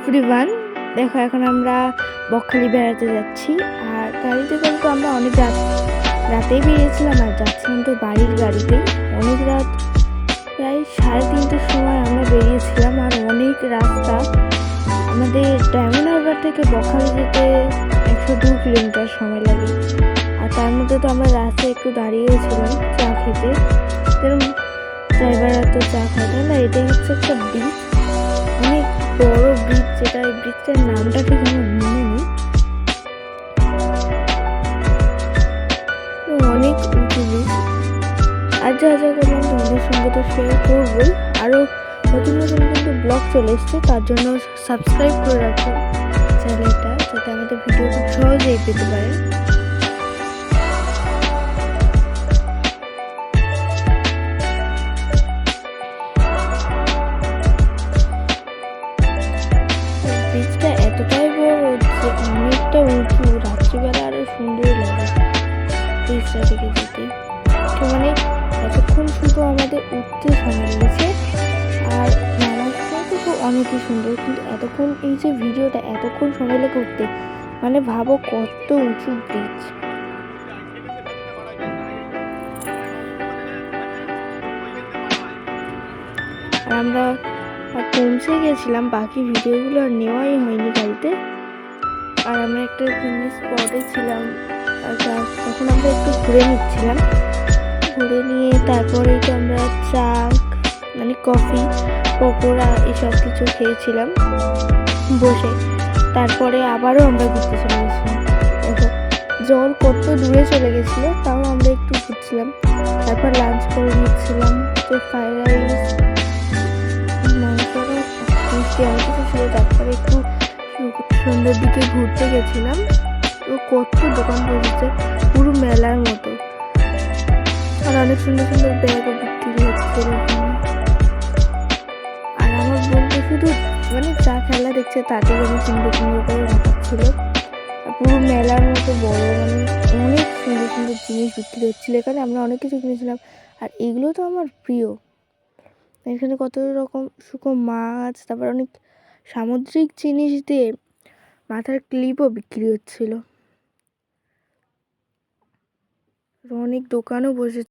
Everyone, দেখো এখন আমরা বকখালি বেড়াতে যাচ্ছি। আর গাড়িতে করে তো আমরা অনেক রাতেই বেরিয়েছিলাম, আর যাচ্ছিলাম তো বাড়ির গাড়িতেই। অনেক রাত, প্রায় 3:30টার সময় আমরা বেরিয়েছিলাম। আর অনেক রাস্তা, আমাদের ডায়মন্ড হারবার থেকে বকখালি যেতে 102 কিলোমিটার সময় লাগে। আর তার মধ্যে তো আমরা রাস্তায় একটু দাঁড়িয়েছিলাম চা খেতে, যেরকম ড্রাইভাররা তো চা খায়, তাই না? এটাই হচ্ছে একটা ব্রিজ, অনেক বড় ব্রিজ, যেটা এই ব্রিজটার নামটা ঠিক আমার মনে নেই। অনেক উঁচু ব্রিজ। আর যা যা করলাম তোমাদের সঙ্গে তো শেয়ার করবোই। আরও নতুন নতুন কিন্তু ব্লগ চলে এসছে, তার জন্য সাবস্ক্রাইব করে রাখো চ্যানেলটা, যাতে আমাদের ভিডিও খুব সহজেই পেতে পারে। ব্রিজটা এতটাই বড় যে অনেকটা উঁচু, রাত্রিবেলা আরো সুন্দর লাগে ব্রিজটা থেকে যেতে। তো মানে এতক্ষণ শুধু আমাদের উঠতে সময় লেগেছে, আর নামার সময় তো অনেকই সুন্দর, কিন্তু এতক্ষণ এই যে ভিডিওটা এতক্ষণ সময় লেগে উঠতে, মানে ভাবো কত উঁচু ব্রিজ। আর আমরা পৌঁছে গেছিলাম, বাকি ভিডিওগুলো আর নেওয়াই হয়নি গাড়িতে। আর আমরা একটা পিকনিক স্পটে ছিলাম, আর তখন আমরা একটু ঘুরে নিচ্ছিলাম। ঘুরে নিয়ে তারপরেই তো আমরা চা, মানে কফি, পকোড়া এসব কিছু খেয়েছিলাম বসে। তারপরে আবারও আমরা ঘুরতে চলে গেছিলাম। দেখো জল কত দূরে চলে গেছিলো, তাও আমরা একটু ঘুরছিলাম। তারপর লাঞ্চ করে নিচ্ছিলাম, যে ফ্রাইড রাইস, মাংসটা মিষ্টি অনেক কিছু ছিল। তারপরে একটু সন্ধ্যের দিকে ঘুরতে গেছিলাম। তো কত দোকান বসেছে, পুরো মেলার মতো। আর অনেক সুন্দর সুন্দর ব্যাগও বিক্রি হচ্ছিল। আর আমার বোনকে শুধু মানে যা খেলা দেখছে তাতে আমি সুন্দর সুন্দর করে দেখাচ্ছিল। পুরো মেলার মতো বড়, মানে অনেক সুন্দর সুন্দর জিনিস বিক্রি হচ্ছিল এখানে। আমরা অনেক কিছু কিনেছিলাম, আর এগুলো তো আমার প্রিয়। এখানে কত রকম শুকনো মাছ, তারপর অনেক সামুদ্রিক জিনিস দিয়ে মাথার ক্লিপও বিক্রি হচ্ছিল। অনেক দোকানও বসে